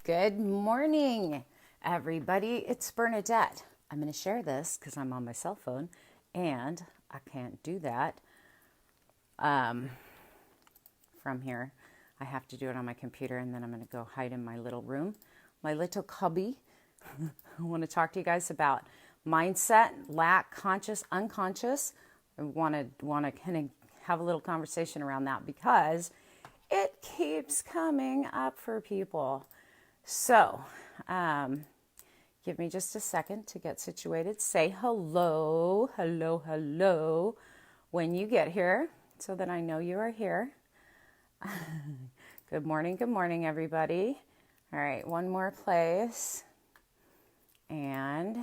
Good morning, everybody. It's Bernadette. I'm going to share this because I'm on my cell phone and I can't do that from here. I have to do it on my computer and then I'm going to go hide in my little room, my little cubby. I want to talk to you guys about mindset, lack, conscious, unconscious. I want to kind of have a little conversation around that because it keeps coming up for people. So, give me just a second to get situated. Say hello, hello, hello when you get here so that I know you are here. Good morning, everybody. All right, one more place. And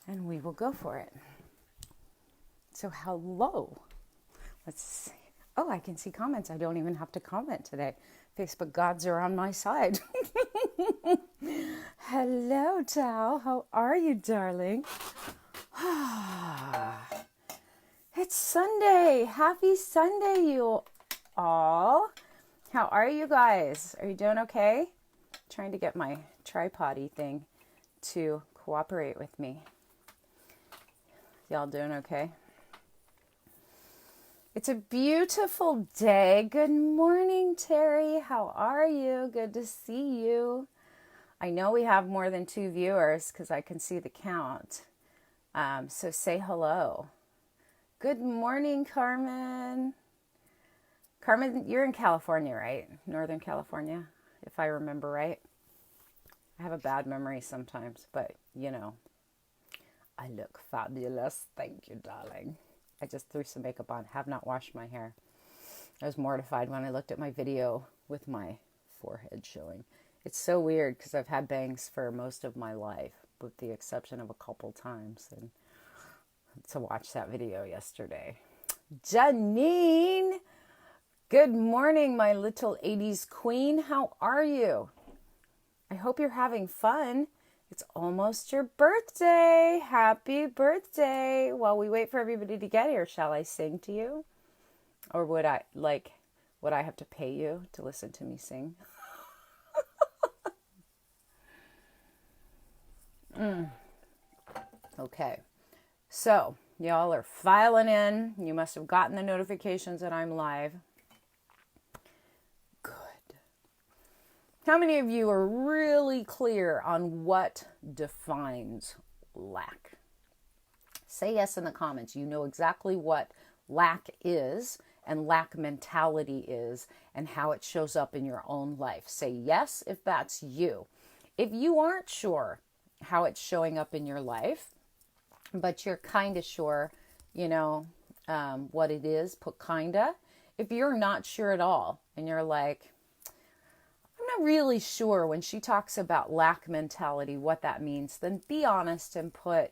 we will go for it. So, hello. Let's see. Oh, I can see comments. I don't even have to comment today. Facebook gods are on my side. Hello, Tao. How are you, darling? It's Sunday. Happy Sunday, you all. How are you guys? Are you doing okay? Trying to get my tripod-y thing to cooperate with me. Y'all doing okay? It's a beautiful day. Good morning, Terry. How are you? Good to see you. I know we have more than 2 viewers because I can see the count. So say hello. Good morning, Carmen. Carmen, you're in California, right? Northern California, if I remember right. I have a bad memory sometimes, but you know, I look fabulous. Thank you, darling. I just threw some makeup on, have not washed my hair. I was mortified when I looked at my video with my forehead showing. It's so weird because I've had bangs for most of my life, with the exception of a couple times. And to watch that video yesterday. Janine! Good morning, my little 80s queen. How are you? I hope you're having fun. It's almost your birthday. Happy birthday. While we wait for everybody to get here, shall I sing to you? Or would I have to pay you to listen to me sing? Okay. So, y'all are filing in. You must have gotten the notifications that I'm live. Good. How many of you are really clear on what defines lack? Say yes in the comments. You know exactly what lack is and lack mentality is and how it shows up in your own life. Say yes if that's you. If you aren't sure how it's showing up in your life, but you're kind of sure, what it is, put kinda. If you're not sure at all and you're like, I'm not really sure when she talks about lack mentality, what that means, then be honest and put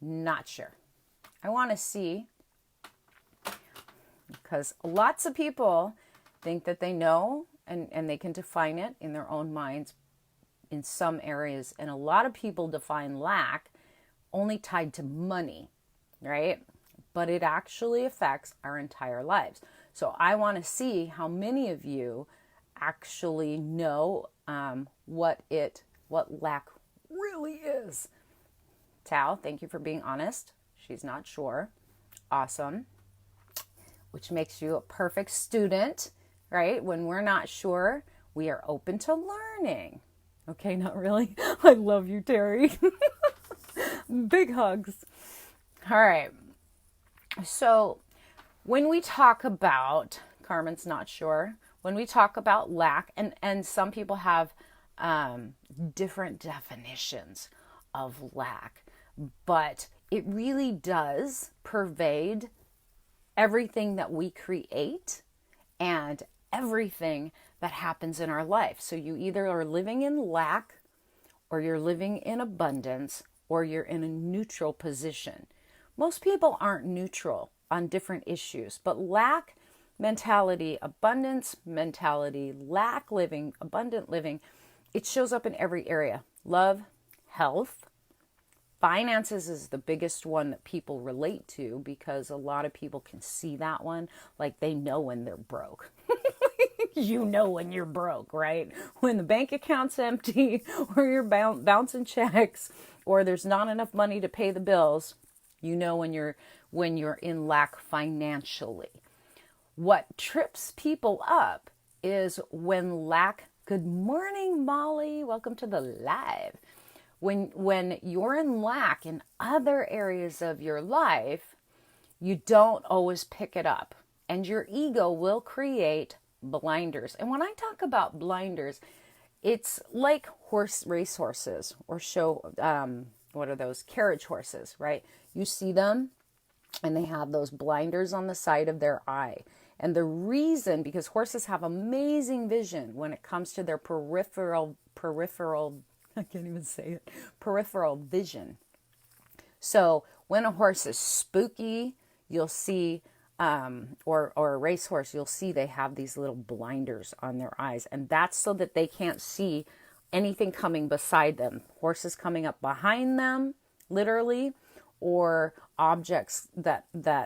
not sure. I want to see, because lots of people think that they know and they can define it in their own minds in some areas. And a lot of people define lack only tied to money, right? But it actually affects our entire lives. So I want to see how many of you actually know what lack really is. Tao, thank you for being honest. She's not sure. Awesome. Which makes you a perfect student, right? When we're not sure, we are open to learning. Okay, not really. I love you, Terry. Big hugs. All right. So when we talk about, Carmen's not sure, when we talk about lack, and some people have different definitions of lack, but it really does pervade everything that we create and everything that happens in our life. So you either are living in lack or you're living in abundance or you're in a neutral position. Most people aren't neutral on different issues, but lack mentality, abundance mentality, lack living, abundant living, it shows up in every area. Love, health, finances is the biggest one that people relate to because a lot of people can see that one, like they know when they're broke. You know when you're broke, right? When the bank account's empty, or you're bouncing checks, or there's not enough money to pay the bills, you know when you're in lack financially. What trips people up is when lack. Good morning, Molly. Welcome to the live. When you're in lack in other areas of your life, you don't always pick it up, and your ego will create blinders. And when I talk about blinders, it's like racehorses or what are those, carriage horses, right? You see them and they have those blinders on the side of their eye. And the reason, because horses have amazing vision when it comes to their peripheral, I can't even say it, peripheral vision. So when a horse is spooky, you'll see, or a racehorse, you'll see they have these little blinders on their eyes. And that's so that they can't see anything coming beside them. Horses coming up behind them, literally, or objects that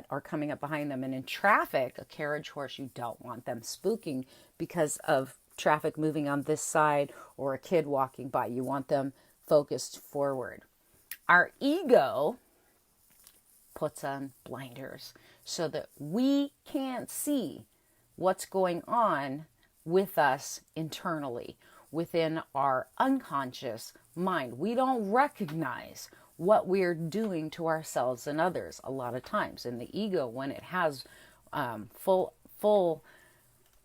are coming up behind them. And in traffic, a carriage horse, you don't want them spooking because of traffic moving on this side or a kid walking by. You want them focused forward. Our ego puts on blinders so that we can't see what's going on with us internally, within our unconscious mind. We don't recognize what we're doing to ourselves and others a lot of times. And the ego, when it has full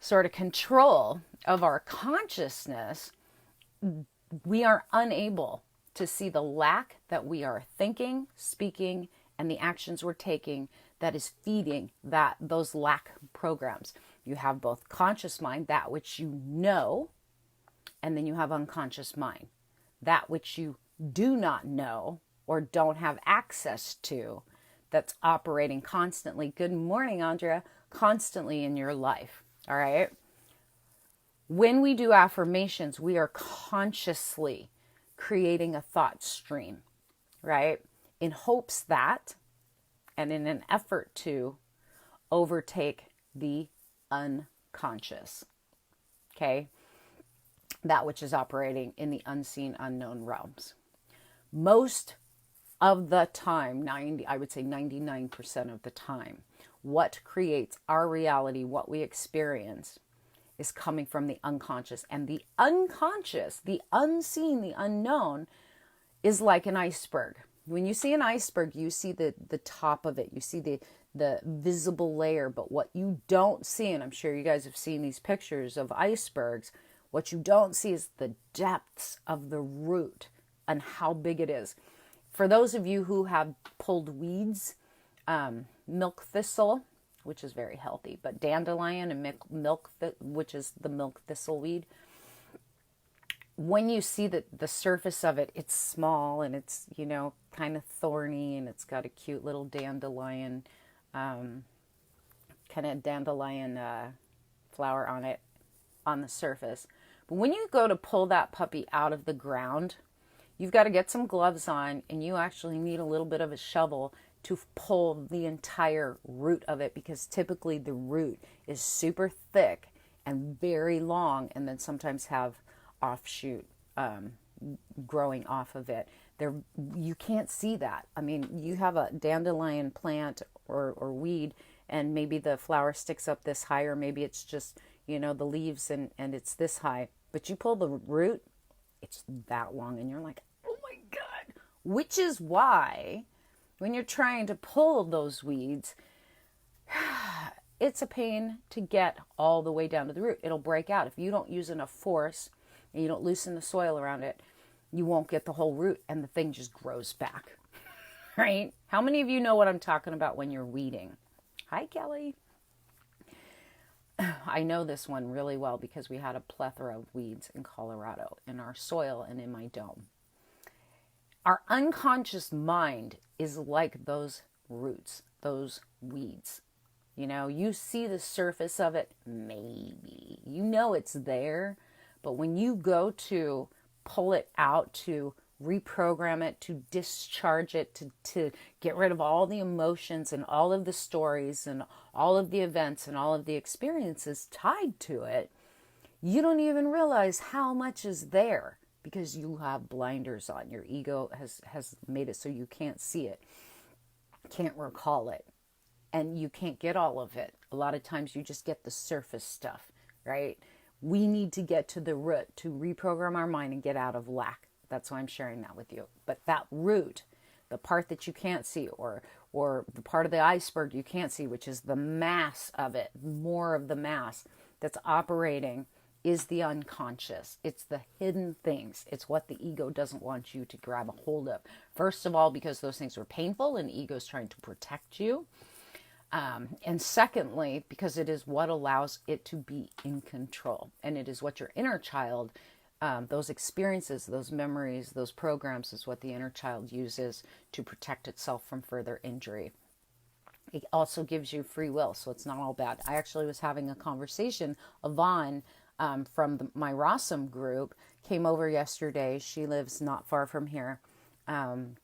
sort of control of our consciousness, we are unable to see the lack that we are thinking, speaking, and the actions we're taking that is feeding those lack programs. You have both conscious mind, that which you know, and then you have unconscious mind, that which you do not know or don't have access to, that's operating constantly. Good morning, Andrea. Constantly in your life. All right. When we do affirmations, we are consciously creating a thought stream, right? In hopes that, and in an effort to overtake the unconscious. Okay. That which is operating in the unseen, unknown realms. Most of the time, I would say 99% of the time, what creates our reality, what we experience, is coming from the unconscious. And the unconscious, the unseen, the unknown, is like an iceberg. When you see an iceberg, you see the top of it. You see the visible layer. But what you don't see, and I'm sure you guys have seen these pictures of icebergs, what you don't see is the depths of the root and how big it is. For those of you who have pulled weeds, milk thistle, which is very healthy, but dandelion and which is the milk thistle weed, when you see the surface of it, it's small and it's, kind of thorny, and it's got a cute little dandelion, kind of dandelion flower on it, on the surface. But when you go to pull that puppy out of the ground, you've got to get some gloves on, and you actually need a little bit of a shovel to pull the entire root of it, because typically the root is super thick and very long, and then sometimes have offshoot growing off of it. You can't see that. I mean, you have a dandelion plant or weed, and maybe the flower sticks up this high, or maybe it's just, the leaves and it's this high. But you pull the root, it's that long, and you're like, oh my God. Which is why when you're trying to pull those weeds, it's a pain to get all the way down to the root. It'll break out. If you don't use enough force and you don't loosen the soil around it, you won't get the whole root, and the thing just grows back, right? How many of you know what I'm talking about when you're weeding? Hi, Kelly. I know this one really well because we had a plethora of weeds in Colorado, in our soil and in my dome. Our unconscious mind is like those roots, those weeds. You see the surface of it, maybe. It's there, but when you go to pull it out, to reprogram it, to discharge it, to get rid of all the emotions and all of the stories and all of the events and all of the experiences tied to it, you don't even realize how much is there because you have blinders on. Your ego has made it so you can't see it, can't recall it, and you can't get all of it. A lot of times you just get the surface stuff, right? We need to get to the root to reprogram our mind and get out of lack. That's why I'm sharing that with you. But that root, the part that you can't see, or the part of the iceberg you can't see, which is the mass of it, more of the mass that's operating, is the unconscious. It's the hidden things. It's what the ego doesn't want you to grab a hold of. First of all, because those things are painful and the ego is trying to protect you. And secondly, because it is what allows it to be in control. And it is what your inner child, those experiences, those memories, those programs is what the inner child uses to protect itself from further injury. It also gives you free will, so it's not all bad. I actually was having a conversation. Yvonne from my Rossum group came over yesterday. She lives not far from here. And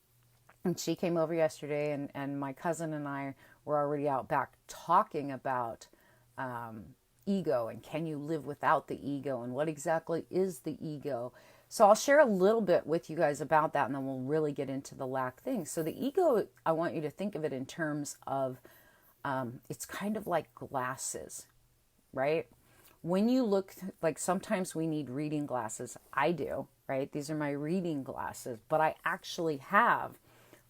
she came over yesterday, and my cousin and I were already out back talking about ego and can you live without the ego and what exactly is the ego. So I'll share a little bit with you guys about that, and then we'll really get into the lack thing. So the ego, I want you to think of it in terms of it's kind of like glasses, right? When you look, like sometimes we need reading glasses. I do, right? These are my reading glasses, but I actually have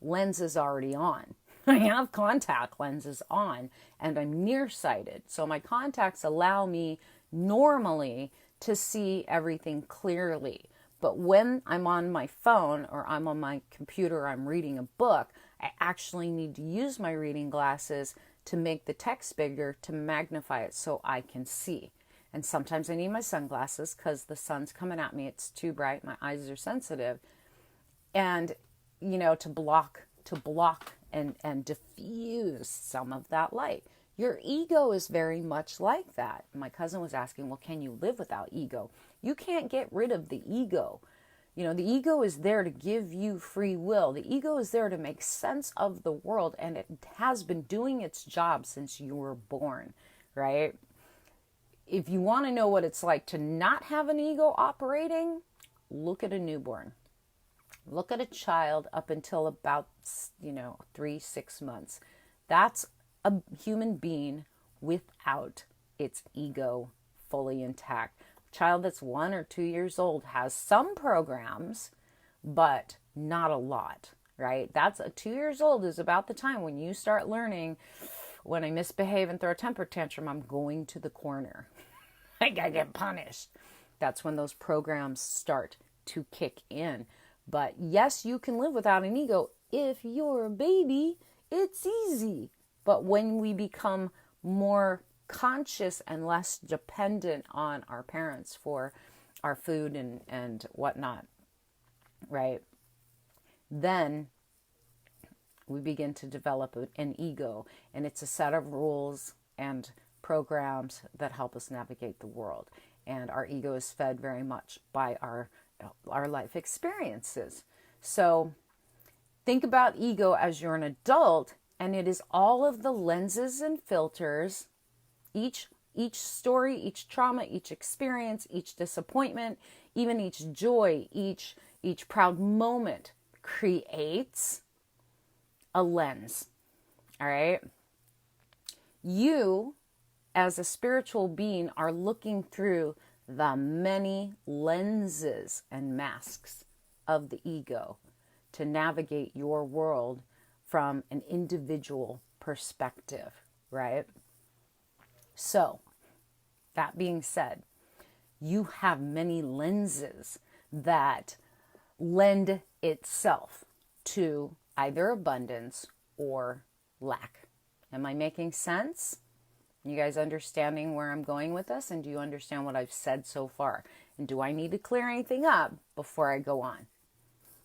lenses already on. I have contact lenses on and I'm nearsighted. So my contacts allow me normally to see everything clearly. But when I'm on my phone or I'm on my computer, I'm reading a book, I actually need to use my reading glasses to make the text bigger, to magnify it so I can see. And sometimes I need my sunglasses because the sun's coming at me. It's too bright. My eyes are sensitive. And, to block and diffuse some of that light. Your ego is very much like that. My cousin was asking, well, can you live without ego? You can't get rid of the ego. The ego is there to give you free will. The ego is there to make sense of the world, and it has been doing its job since you were born, right? If you want to know what it's like to not have an ego operating, look at a newborn. Look at a child up until about, 3-6 months. That's a human being without its ego fully intact. A child that's 1 or 2 years old has some programs, but not a lot, right? That's 2 years old is about the time when you start learning, when I misbehave and throw a temper tantrum, I'm going to the corner. I gotta get punished. That's when those programs start to kick in. But yes, you can live without an ego. If you're a baby, it's easy. But when we become more conscious and less dependent on our parents for our food and whatnot, right? Then we begin to develop an ego. And it's a set of rules and programs that help us navigate the world. And our ego is fed very much by our life experiences. So think about ego as you're an adult, and it is all of the lenses and filters, each story, each trauma, each experience, each disappointment, even each joy, each proud moment creates a lens. All right? You, as a spiritual being, are looking through the many lenses and masks of the ego to navigate your world from an individual perspective, right? So, that being said, you have many lenses that lend itself to either abundance or lack. Am I making sense? You guys understanding where I'm going with this? And do you understand what I've said so far? And do I need to clear anything up before I go on?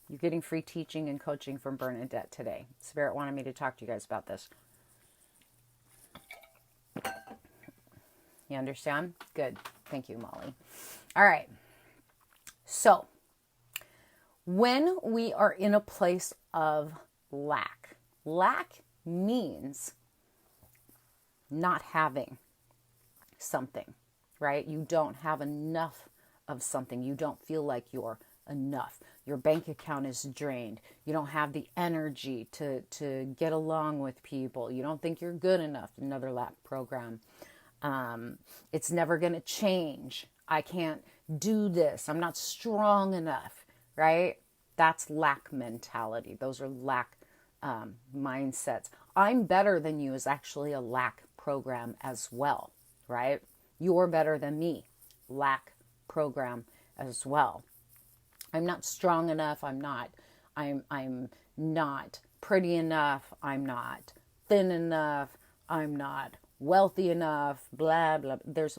You're getting free teaching and coaching from Bernadette today. Spirit wanted me to talk to you guys about this. You understand? Good. Thank you, Molly. All right. So, when we are in a place of lack means not having something, right? You don't have enough of something. You don't feel like you're enough. Your bank account is drained. You don't have the energy to get along with people. You don't think you're good enough. Another lack program. It's never going to change. I can't do this. I'm not strong enough, right? That's lack mentality. Those are lack mindsets. I'm better than you is actually a lack program as well, right? You're better than me. Lack program as well. I'm not strong enough. I'm not pretty enough. I'm not thin enough. I'm not wealthy enough. Blah, blah. There's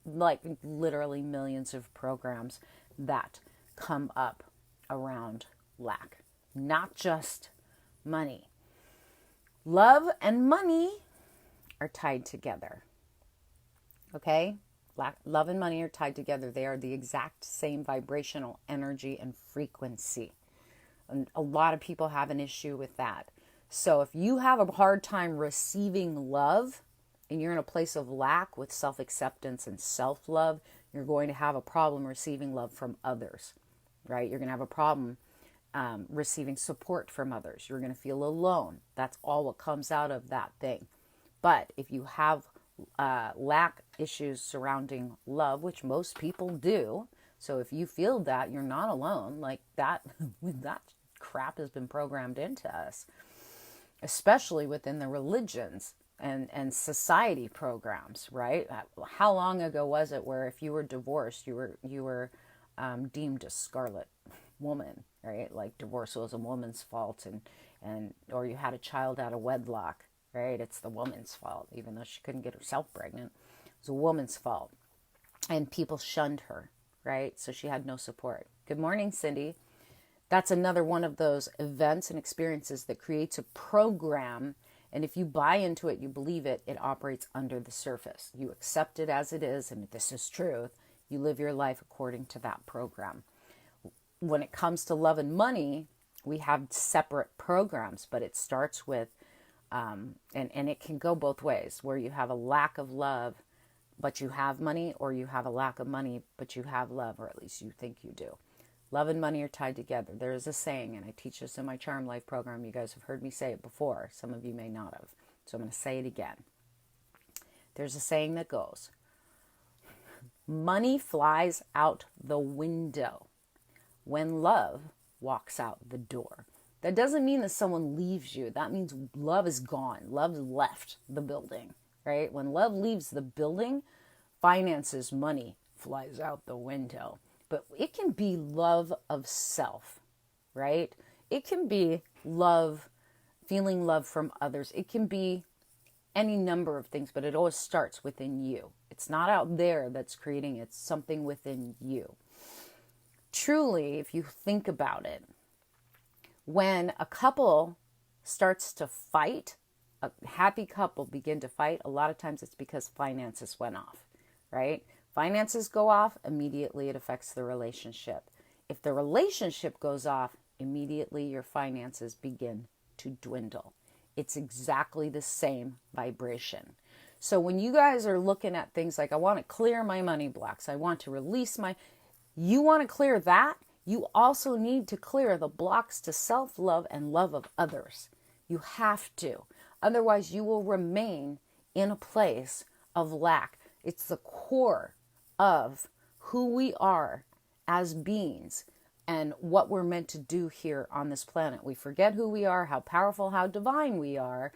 like literally millions of programs that come up around lack, not just money. Love and money are tied together. Okay? Love and money are tied together. They are the exact same vibrational energy and frequency. And a lot of people have an issue with that. So if you have a hard time receiving love and you're in a place of lack with self-acceptance and self-love, you're going to have a problem receiving love from others, right? You're going to have a problem receiving support from others. You're going to feel alone. That's all what comes out of that thing. But if you have lack issues surrounding love, which most people do. So if you feel that, you're not alone. Like that, that crap has been programmed into us, especially within the religions and society programs, right? How long ago was it where if you were divorced, you were deemed a scarlet woman, right? Like divorce was a woman's fault, and or you had a child out of wedlock. Right? It's the woman's fault, even though she couldn't get herself pregnant. It was a woman's fault. And people shunned her, right? So she had no support. Good morning, Cindy. That's another one of those events and experiences that creates a program. And if you buy into it, you believe it, it operates under the surface. You accept it as it is, and this is truth. You live your life according to that program. When it comes to love and money, we have separate programs, but it starts with and it can go both ways, where you have a lack of love, but you have money, or you have a lack of money, but you have love, or at least you think you do. Love and money are tied together. There is a saying, and I teach this in my Charm Life program. You guys have heard me say it before. Some of you may not have. So I'm going to say it again. There's a saying that goes, money flies out the window when love walks out the door. That doesn't mean that someone leaves you. That means love is gone. Love left the building, right? When love leaves the building, finances, money flies out the window. But it can be love of self, right? It can be love, feeling love from others. It can be any number of things, but it always starts within you. It's not out there that's creating it. It's something within you. Truly, if you think about it, when a couple starts to fight, a happy couple begin to fight, a lot of times it's because finances went off, right? Finances go off, immediately it affects the relationship. If the relationship goes off, immediately your finances begin to dwindle. It's exactly the same vibration. So when you guys are looking at things like, I want to clear my money blocks, I want to release you want to clear that, you also need to clear the blocks to self-love and love of others. You have to. Otherwise, you will remain in a place of lack. It's the core of who we are as beings and what we're meant to do here on this planet. We forget who we are, how powerful, how divine we are,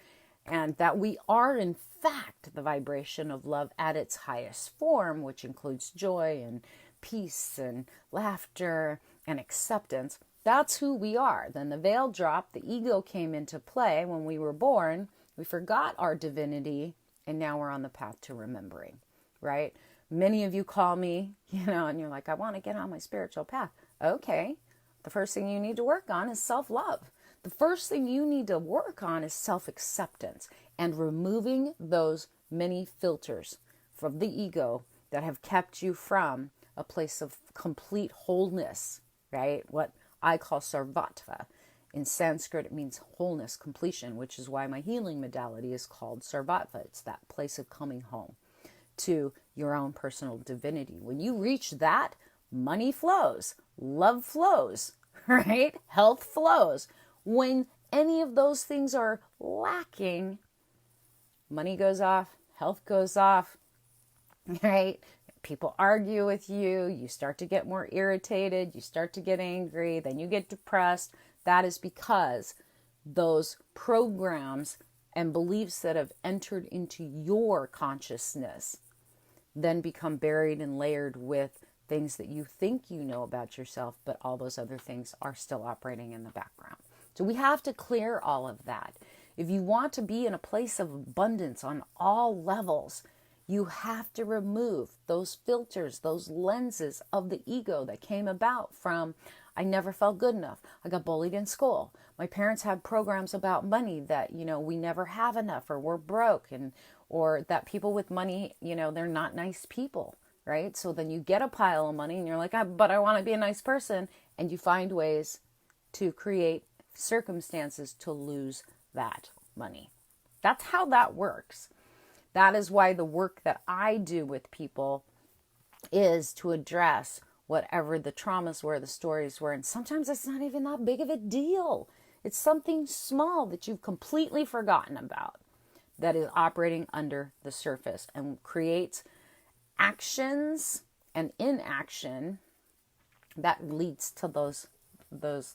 and that we are, in fact, the vibration of love at its highest form, which includes joy and peace and laughter and acceptance. That's who we are. Then the veil dropped, the ego came into play when we were born. We forgot our divinity, and now we're on the path to remembering, right? Many of you call me, and you're like, I want to get on my spiritual path. Okay, the first thing you need to work on is self-love. The first thing you need to work on is self-acceptance and removing those many filters from the ego that have kept you from a place of complete wholeness, right? What I call sarvatva. In Sanskrit, it means wholeness, completion, which is why my healing modality is called sarvatva. It's that place of coming home to your own personal divinity. When you reach that, money flows, love flows, right? Health flows. When any of those things are lacking, money goes off, health goes off, right? People argue with you, you start to get more irritated, you start to get angry, then you get depressed. That is because those programs and beliefs that have entered into your consciousness then become buried and layered with things that you think you know about yourself, but all those other things are still operating in the background. So we have to clear all of that. If you want to be in a place of abundance on all levels, you have to remove those filters, those lenses of the ego that came about from, I never felt good enough. I got bullied in school. My parents had programs about money that, we never have enough, or we're broke, or that people with money, they're not nice people, right? So then you get a pile of money and you're like, but I want to be a nice person. And you find ways to create circumstances to lose that money. That's how that works. That is why the work that I do with people is to address whatever the traumas were, the stories were. And sometimes it's not even that big of a deal. It's something small that you've completely forgotten about that is operating under the surface and creates actions and inaction that leads to those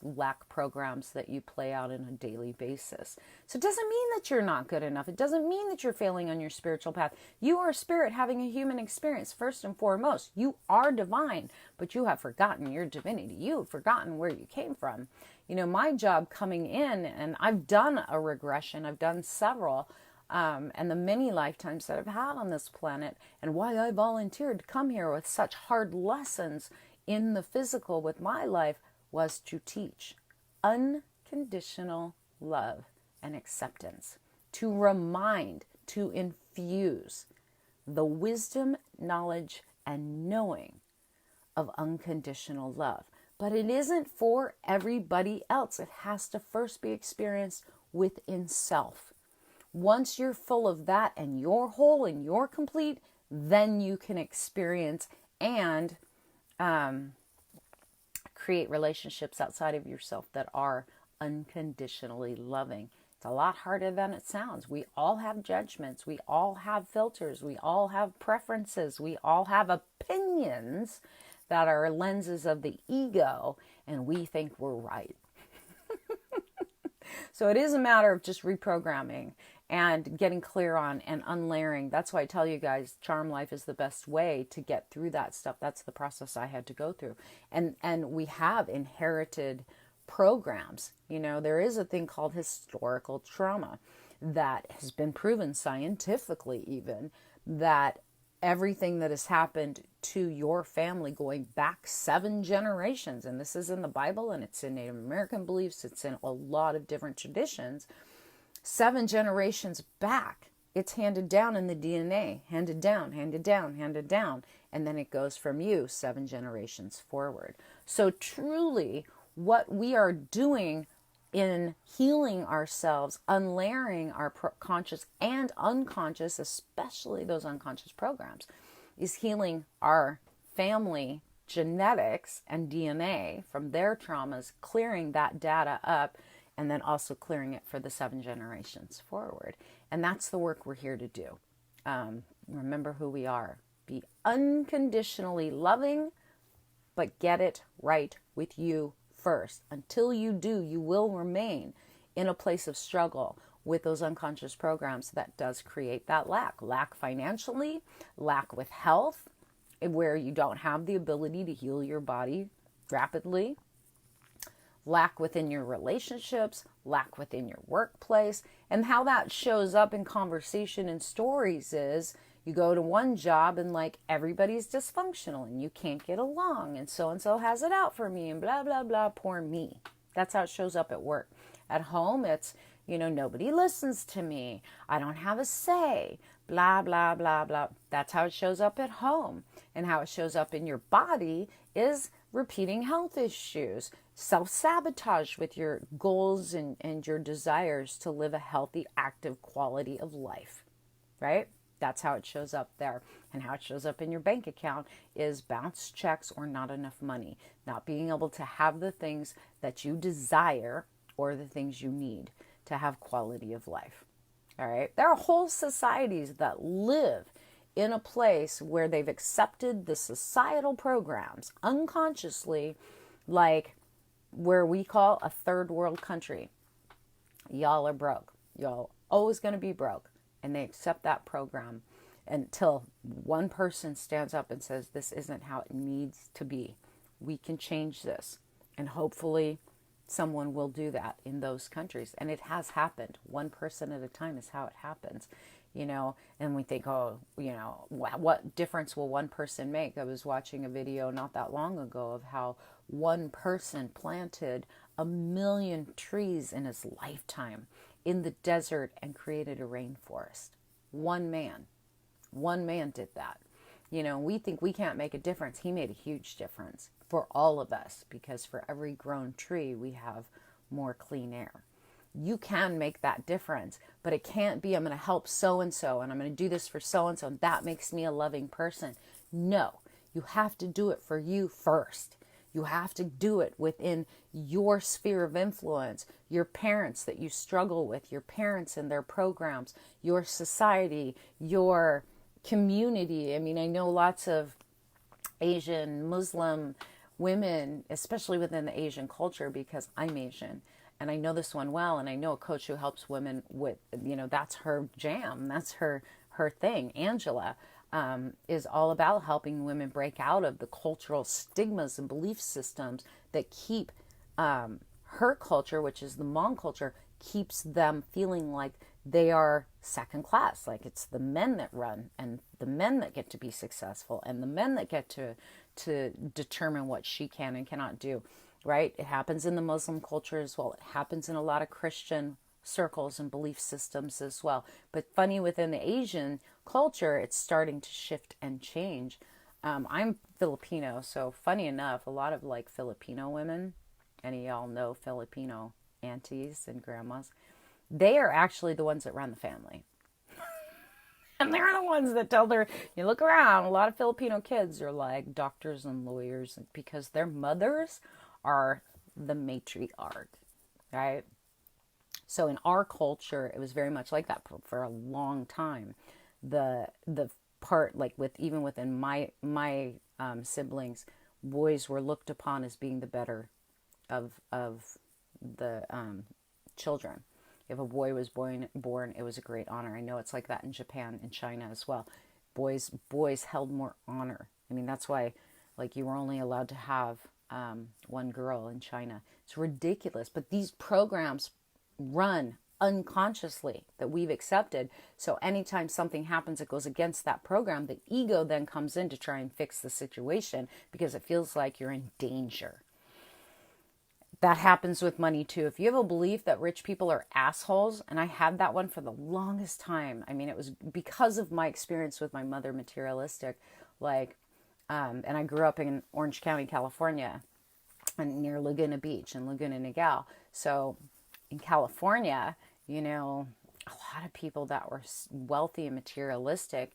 lack programs that you play out on a daily basis. So it doesn't mean that you're not good enough. It doesn't mean that you're failing on your spiritual path. You are a spirit having a human experience first and foremost. You are divine, but you have forgotten your divinity. You have forgotten where you came from. My job coming in, and I've done a regression, I've done several, and the many lifetimes that I've had on this planet, and why I volunteered to come here with such hard lessons in the physical with my life, was to teach unconditional love and acceptance, to remind, to infuse the wisdom, knowledge, and knowing of unconditional love. But it isn't for everybody else. It has to first be experienced within self. Once you're full of that and you're whole and you're complete, then you can experience and create relationships outside of yourself that are unconditionally loving. It's a lot harder than it sounds. We all have judgments. We all have filters. We all have preferences. We all have opinions that are lenses of the ego, and we think we're right. So it is a matter of just reprogramming and getting clear on and unlayering. That's why I tell you guys, Charm Life is the best way to get through that stuff. That's the process I had to go through. And we have inherited programs. There is a thing called historical trauma that has been proven scientifically even, that everything that has happened to your family going back 7 generations, and this is in the Bible and it's in Native American beliefs, it's in a lot of different traditions, 7 generations back, it's handed down in the DNA, handed down, handed down, handed down, and then it goes from you 7 generations forward. So truly, what we are doing in healing ourselves, unlayering our conscious and unconscious, especially those unconscious programs, is healing our family genetics and DNA from their traumas, clearing that data up, and then also clearing it for the 7 generations forward. And that's the work we're here to do. Remember who we are. Be unconditionally loving, but get it right with you first. Until you do, you will remain in a place of struggle with those unconscious programs that does create that lack financially, lack with health, where you don't have the ability to heal your body rapidly, lack within your relationships, lack within your workplace. And how that shows up in conversation and stories is you go to one job and everybody's dysfunctional and you can't get along and so has it out for me and blah, blah, blah, poor me. That's how it shows up at work. At home, it's, nobody listens to me. I don't have a say, blah, blah, blah, blah. That's how it shows up at home. And how it shows up in your body is repeating health issues, self-sabotage with your goals and your desires to live a healthy, active quality of life, right? That's how it shows up there. And how it shows up in your bank account is bounced checks or not enough money, not being able to have the things that you desire or the things you need to have quality of life. All right. There are whole societies that live in a place where they've accepted the societal programs unconsciously, like where we call a third world country. Y'all are broke. Y'all always going to be broke. And they accept that program until one person stands up and says, this isn't how it needs to be. We can change this. And hopefully someone will do that in those countries. And it has happened. One person at a time is how it happens, and we think, oh, what difference will one person make? I was watching a video not that long ago of how one person planted 1 million trees in his lifetime in the desert and created a rainforest. One man did that. We think we can't make a difference. He made a huge difference for all of us, because for every grown tree, we have more clean air. You can make that difference, but it can't be, I'm going to help so-and-so and I'm going to do this for so-and-so and that makes me a loving person. No, you have to do it for you first. You have to do it within your sphere of influence, your parents that you struggle with, your parents and their programs, your society, your community. I mean, I know lots of Asian, Muslim women, especially within the Asian culture, because I'm Asian. And I know this one well, and I know a coach who helps women with, that's her jam. That's her thing. Angela is all about helping women break out of the cultural stigmas and belief systems that keep her culture, which is the Hmong culture, keeps them feeling like they are second class. Like it's the men that run and the men that get to be successful and the men that get to determine what she can and cannot do. Right? It happens in the Muslim culture as well. It happens in a lot of Christian circles and belief systems as well. But funny, within the Asian culture, it's starting to shift and change. I'm Filipino, so funny enough, a lot of like Filipino women, any of y'all know Filipino aunties and grandmas, they are actually the ones that run the family. And they're the ones that you look around, a lot of Filipino kids are like doctors and lawyers because their mothers are the matriarch, right? So in our culture, it was very much like that for a long time. The part, like even within my siblings, boys were looked upon as being the better of the children. If a boy was born, it was a great honor. I know it's like that in Japan and China as well. Boys held more honor. I mean, that's why, like, you were only allowed to have one girl in China. It's ridiculous, but these programs run unconsciously that we've accepted. So anytime something happens that goes against that program, the ego then comes in to try and fix the situation because it feels like you're in danger. That happens with money too. If you have a belief that rich people are assholes, and I had that one for the longest time. I mean, it was because of my experience with my mother, materialistic, and I grew up in Orange County, California, and near Laguna Beach and Laguna Niguel. So in California, a lot of people that were wealthy and materialistic,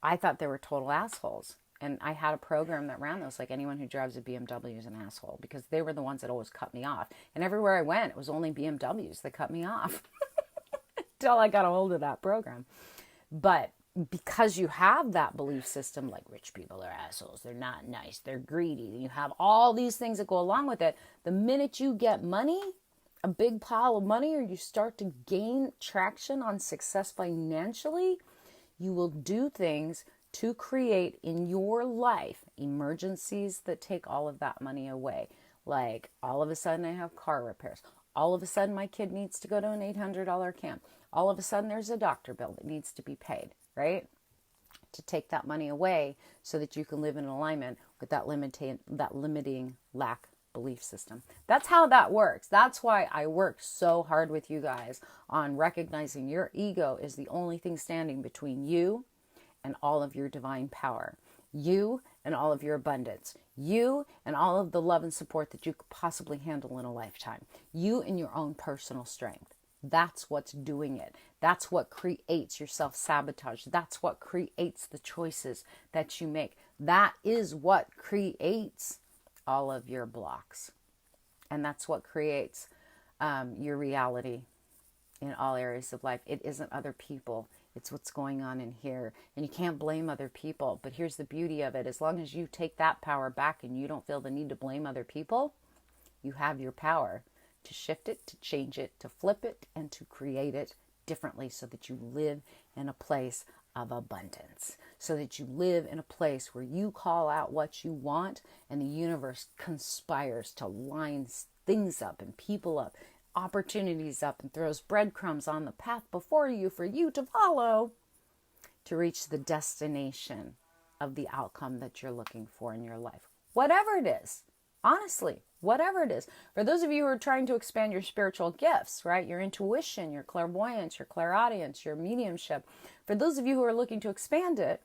I thought they were total assholes. And I had a program that ran those, like anyone who drives a BMW is an asshole, because they were the ones that always cut me off. And everywhere I went, it was only BMWs that cut me off until I got a hold of that program. But because you have that belief system, like rich people are assholes, they're not nice, they're greedy, and you have all these things that go along with it, the minute you get money, a big pile of money, or you start to gain traction on success financially, you will do things to create in your life emergencies that take all of that money away. Like all of a sudden I have car repairs. All of a sudden my kid needs to go to an $800 camp. All of a sudden there's a doctor bill that needs to be paid, right? To take that money away so that you can live in alignment with that limiting lack belief system. That's how that works. That's why I work so hard with you guys on recognizing your ego is the only thing standing between you and all of your divine power, you and all of your abundance, you and all of the love and support that you could possibly handle in a lifetime, you and your own personal strength. That's what's doing it. That's what creates your self-sabotage. That's what creates the choices that you make. That is what creates all of your blocks. And that's what creates your reality in all areas of life. It isn't other people. It's what's going on in here. And you can't blame other people. But here's the beauty of it. As long as you take that power back and you don't feel the need to blame other people, you have your power to shift it, to change it, to flip it, and to create it differently so that you live in a place of abundance, so that you live in a place where you call out what you want and the universe conspires to line things up and people up, opportunities up, and throws breadcrumbs on the path before you for you to follow to reach the destination of the outcome that you're looking for in your life. Whatever it is, honestly, whatever it is. For those of you who are trying to expand your spiritual gifts, right? Your intuition, your clairvoyance, your clairaudience, your mediumship. For those of you who are looking to expand it,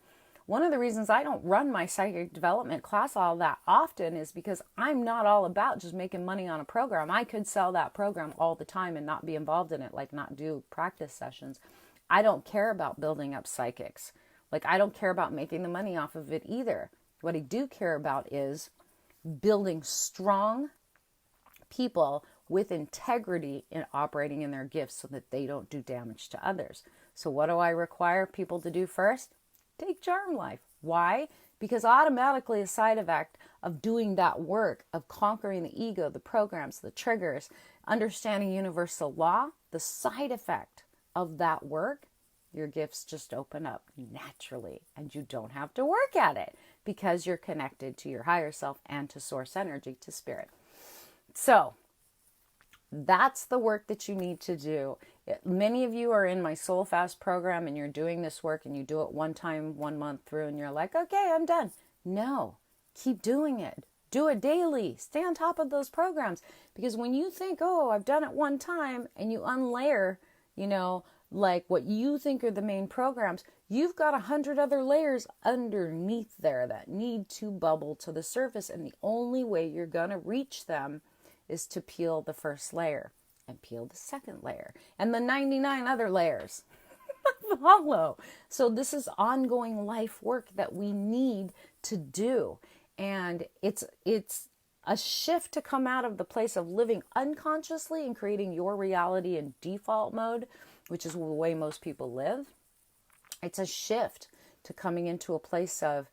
one of the reasons I don't run my psychic development class all that often is because I'm not all about just making money on a program. I could sell that program all the time and not be involved in it, like not do practice sessions. I don't care about building up psychics. Like I don't care about making the money off of it either. What I do care about is building strong people with integrity in operating in their gifts so that they don't do damage to others. So what do I require people to do first? Take Charm Life. Why? Because automatically a side effect of doing that work, of conquering the ego, the programs, the triggers, understanding universal law, the side effect of that work, your gifts just open up naturally and you don't have to work at it because you're connected to your higher self and to source energy, to spirit. So that's the work that you need to do. Many of you are in my Soul Fast program and you're doing this work and you do it one time, 1 month through and you're like, okay, I'm done. No, keep doing it. Do it daily. Stay on top of those programs. Because when you think, oh, I've done it one time and you unlayer, like what you think are the main programs, you've got 100 other layers underneath there that need to bubble to the surface. And the only way you're going to reach them is to peel the first layer and peel the second layer and the 99 other layers follow. So this is ongoing life work that we need to do. And it's a shift to come out of the place of living unconsciously and creating your reality in default mode, which is the way most people live. It's a shift to coming into a place of,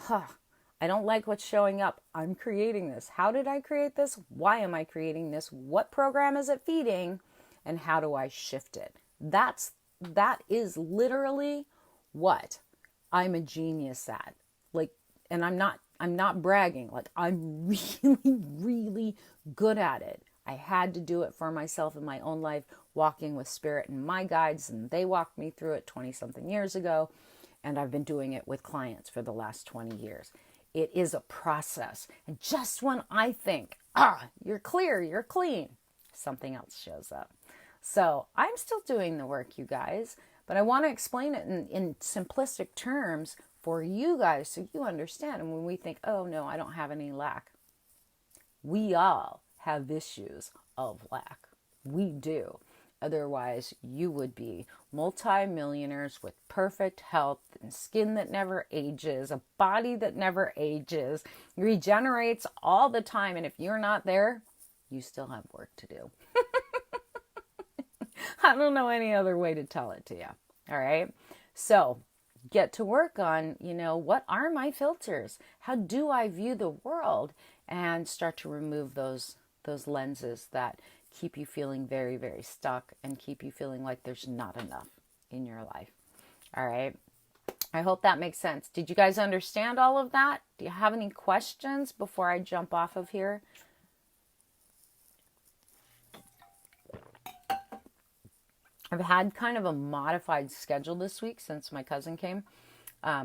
I don't like what's showing up. I'm creating this. How did I create this? Why am I creating this? What program is it feeding? And how do I shift it? That is literally what I'm a genius at. And I'm not bragging. Like I'm really, really good at it. I had to do it for myself in my own life, walking with spirit and my guides, and they walked me through it 20 something years ago. And I've been doing it with clients for the last 20 years. It is a process. And just when I think, you're clear, you're clean, something else shows up. So I'm still doing the work, you guys, but I want to explain it in simplistic terms for you guys so you understand. And when we think, oh no, I don't have any lack, we all have issues of lack. We do. Otherwise, you would be multi-millionaires with perfect health and skin that never ages, a body that never ages, regenerates all the time. And if you're not there, you still have work to do. I don't know any other way to tell it to you. All right. So get to work on, what are my filters? How do I view the world? And start to remove those lenses that keep you feeling very, very stuck and keep you feeling like there's not enough in your life. All right. I hope that makes sense. Did you guys understand all of that? Do you have any questions before I jump off of here? I've had kind of a modified schedule this week since my cousin came.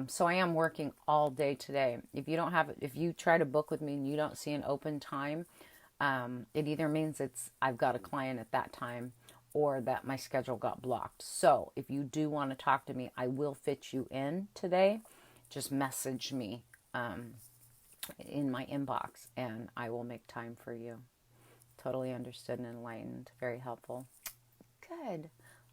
So I am working all day today. If you try to book with me and you don't see an open time, it either means I've got a client at that time or that my schedule got blocked. So if you do want to talk to me, I will fit you in today. Just message me in my inbox and I will make time for you. Totally understood and enlightened. Very helpful. Good.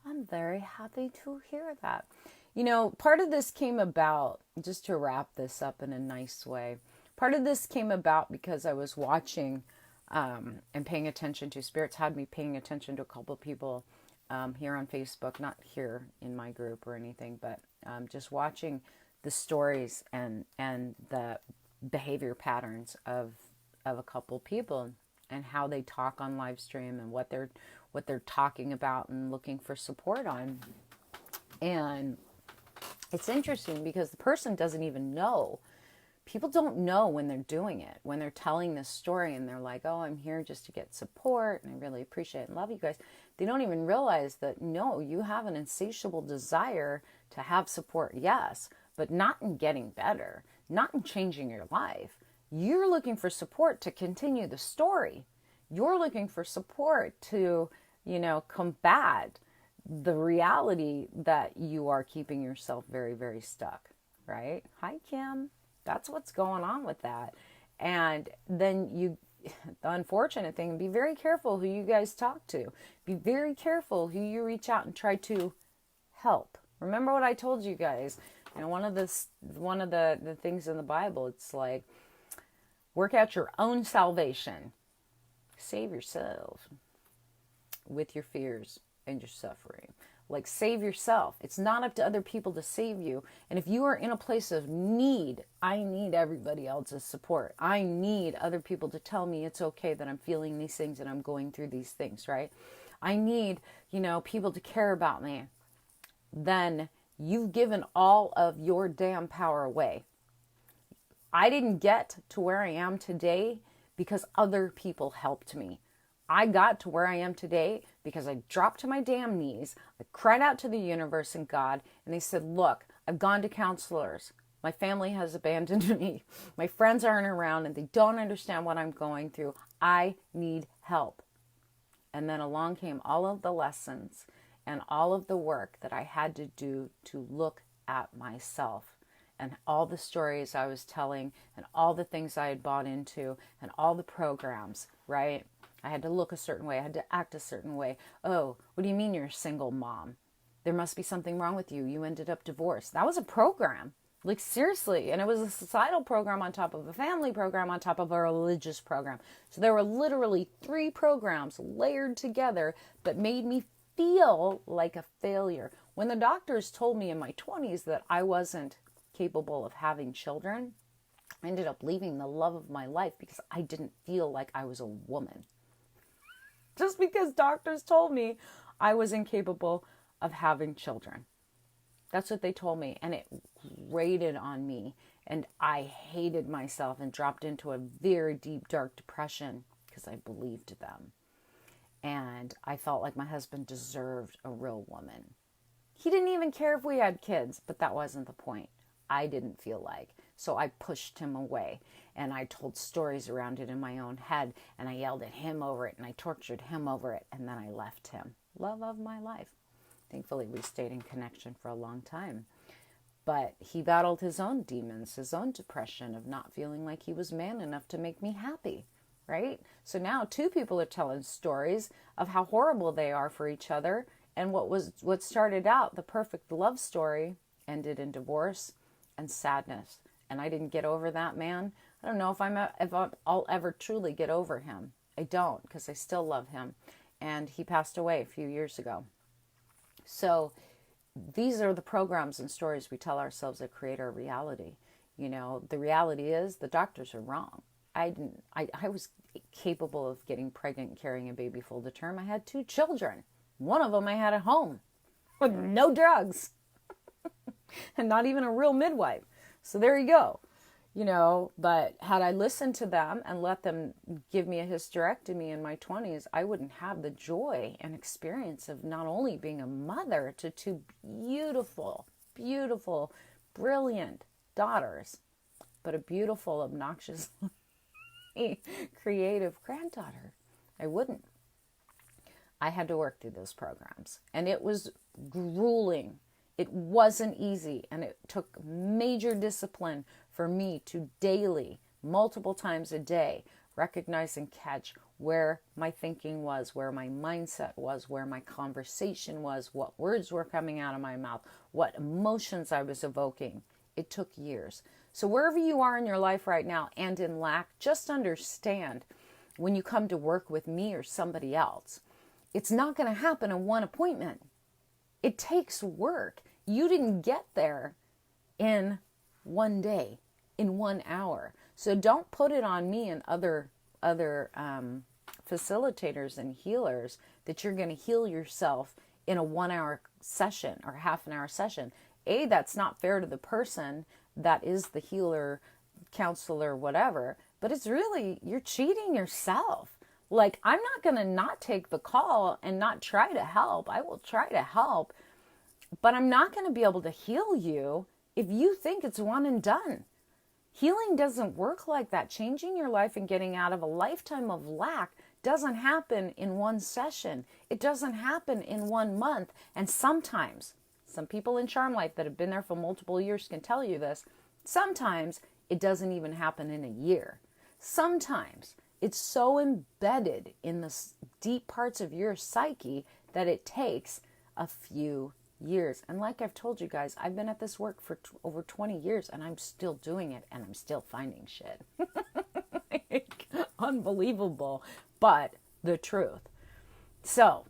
I'm very happy to hear that. You know, part of this came about, just to wrap this up in a nice way, part of this came about because I was watching and paying attention to, Spirits had me paying attention to a couple of people here on Facebook, not here in my group or anything, but just watching the stories and the behavior patterns of a couple people and how they talk on live stream and what they're talking about and looking for support on. And it's interesting because the person doesn't even know. People don't know when they're doing it, when they're telling this story and they're like, oh, I'm here just to get support and I really appreciate and love you guys. They don't even realize that, no, you have an insatiable desire to have support, yes, but not in getting better, not in changing your life. You're looking for support to continue the story. You're looking for support to, combat the reality that you are keeping yourself very, very stuck, right? Hi, Kim. That's what's going on with that. And then the unfortunate thing, be very careful who you guys talk to. Be very careful who you reach out and try to help. Remember what I told you guys. One of the things in the Bible, it's like, work out your own salvation. Save yourself with your fears and your suffering. Like, save yourself. It's not up to other people to save you. And if you are in a place of need, I need everybody else's support. I need other people to tell me it's okay that I'm feeling these things and I'm going through these things, right? I need, people to care about me. Then you've given all of your damn power away. I didn't get to where I am today because other people helped me. I got to where I am today because I dropped to my damn knees. I cried out to the universe and God, and they said, look, I've gone to counselors. My family has abandoned me. My friends aren't around and they don't understand what I'm going through. I need help. And then along came all of the lessons and all of the work that I had to do to look at myself and all the stories I was telling and all the things I had bought into and all the programs, right? I had to look a certain way. I had to act a certain way. Oh, what do you mean you're a single mom? There must be something wrong with you. You ended up divorced. That was a program. Like, seriously. And it was a societal program on top of a family program on top of a religious program. So there were literally 3 programs layered together that made me feel like a failure. When the doctors told me in my 20s that I wasn't capable of having children, I ended up leaving the love of my life because I didn't feel like I was a woman. Just because doctors told me I was incapable of having children. That's what they told me. And it grated on me. And I hated myself and dropped into a very deep, dark depression because I believed them. And I felt like my husband deserved a real woman. He didn't even care if we had kids, but that wasn't the point. I didn't feel like. So I pushed him away and I told stories around it in my own head and I yelled at him over it and I tortured him over it and then I left him. Love of my life. Thankfully, we stayed in connection for a long time. But he battled his own demons, his own depression of not feeling like he was man enough to make me happy, right? So now 2 people are telling stories of how horrible they are for each other. And what started out the perfect love story ended in divorce and sadness. And I didn't get over that man. I don't know if I'll ever truly get over him. I don't, because I still love him. And he passed away a few years ago. So these are the programs and stories we tell ourselves that create our reality. The reality is the doctors are wrong. I was capable of getting pregnant and carrying a baby full to term. I had 2 children. One of them I had at home with no drugs and not even a real midwife. So there you go. But had I listened to them and let them give me a hysterectomy in my 20s, I wouldn't have the joy and experience of not only being a mother to 2 beautiful, beautiful, brilliant daughters, but a beautiful, obnoxious, creative granddaughter. I wouldn't. I had to work through those programs, and it was grueling. It wasn't easy, and it took major discipline for me to daily, multiple times a day, recognize and catch where my thinking was, where my mindset was, where my conversation was, what words were coming out of my mouth, what emotions I was evoking. It took years. So wherever you are in your life right now and in lack, just understand when you come to work with me or somebody else, it's not going to happen in one appointment. It takes work. You didn't get there in one day, in 1 hour. So don't put it on me and other facilitators and healers that you're going to heal yourself in a 1 hour session or half an hour session. A, that's not fair to the person that is the healer, counselor, whatever, but it's really, you're cheating yourself. Like, I'm not going to not take the call and not try to help. I will try to help, but I'm not going to be able to heal you if you think it's one and done. Healing doesn't work like that. Changing your life and getting out of a lifetime of lack doesn't happen in one session. It doesn't happen in 1 month. And sometimes, some people in Charm Life that have been there for multiple years can tell you this, sometimes it doesn't even happen in a year. Sometimes it's so embedded in the deep parts of your psyche that it takes a few years. And like I've told you guys, I've been at this work for over 20 years and I'm still doing it and I'm still finding shit. Unbelievable, but the truth. So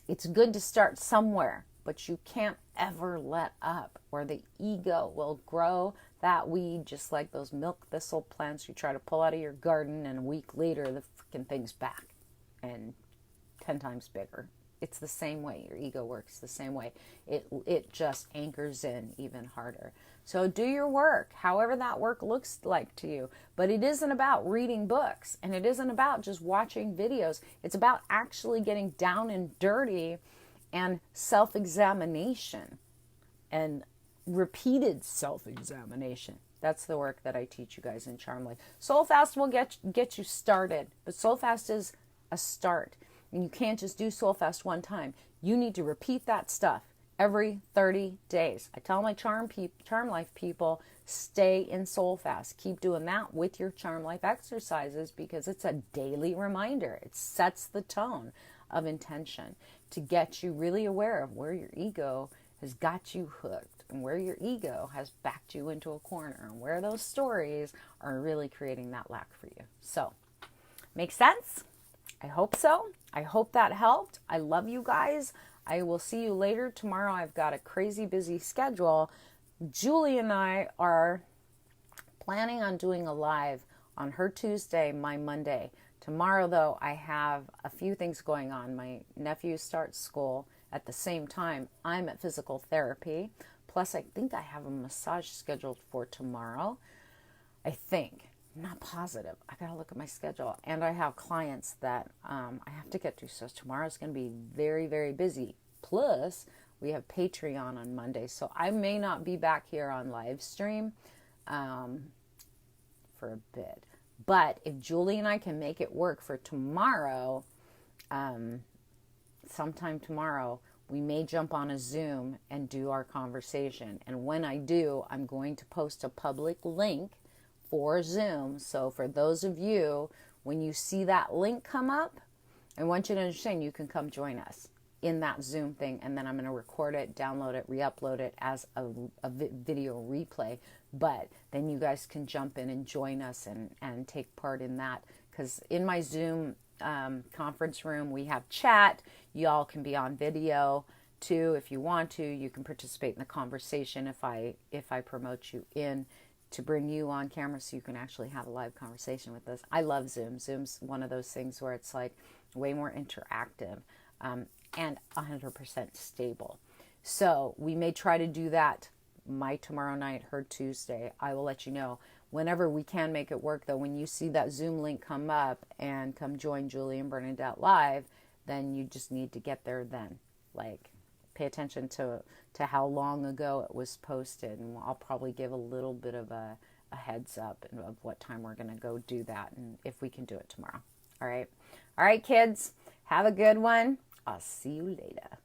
it's good to start somewhere, but you can't ever let up, or the ego will grow that weed just like those milk thistle plants you try to pull out of your garden, and a week later the freaking thing's back and 10 times bigger. It's the same way. Your ego works the same way. It just anchors in even harder. So do your work, however that work looks like to you. But it isn't about reading books, and it isn't about just watching videos. It's about actually getting down and dirty and self-examination and repeated self-examination. That's the work that I teach you guys in Charm Life. Soul Fast will get you started, but Soul Fast is a start. And you can't just do Soul Fast one time. You need to repeat that stuff every 30 days. I tell my Charm Life people, stay in Soul Fast. Keep doing that with your Charm Life exercises because it's a daily reminder. It sets the tone of intention to get you really aware of where your ego has got you hooked and where your ego has backed you into a corner and where those stories are really creating that lack for you. So, make sense? I hope so. I hope that helped. I love you guys. I will see you later. Tomorrow I've got a crazy busy schedule. Julie and I are planning on doing a live on her Tuesday, my Monday. Tomorrow, though, I have a few things going on. My nephew starts school at the same time. I'm at physical therapy. Plus, I think I have a massage scheduled for tomorrow. I think. I'm not positive. I got to look at my schedule. And I have clients that I have to get to. So tomorrow's going to be very, very busy. Plus, we have Patreon on Monday. So I may not be back here on live stream for a bit. But if Julie and I can make it work for tomorrow, sometime tomorrow, we may jump on a Zoom and do our conversation. And when I do, I'm going to post a public link for Zoom. So for those of you, when you see that link come up, I want you to understand you can come join us in that Zoom thing. And then I'm going to record it, download it, re-upload it as a video replay. But then you guys can jump in and join us and take part in that. Because in my Zoom conference room, we have chat. Y'all can be on video too if you want to. You can participate in the conversation if I promote you in to bring you on camera so you can actually have a live conversation with us. I love Zoom. Zoom's one of those things where it's like way more interactive and 100% stable. So we may try to do that my tomorrow night, her Tuesday. I will let you know whenever we can make it work, though. When you see that Zoom link come up and come join Julie and Bernadette live, then you just need to get there then. Like, pay attention to how long ago it was posted, and I'll probably give a little bit of a heads up of what time we're going to go do that and if we can do it tomorrow. All right, kids, have a good one. I'll see you later.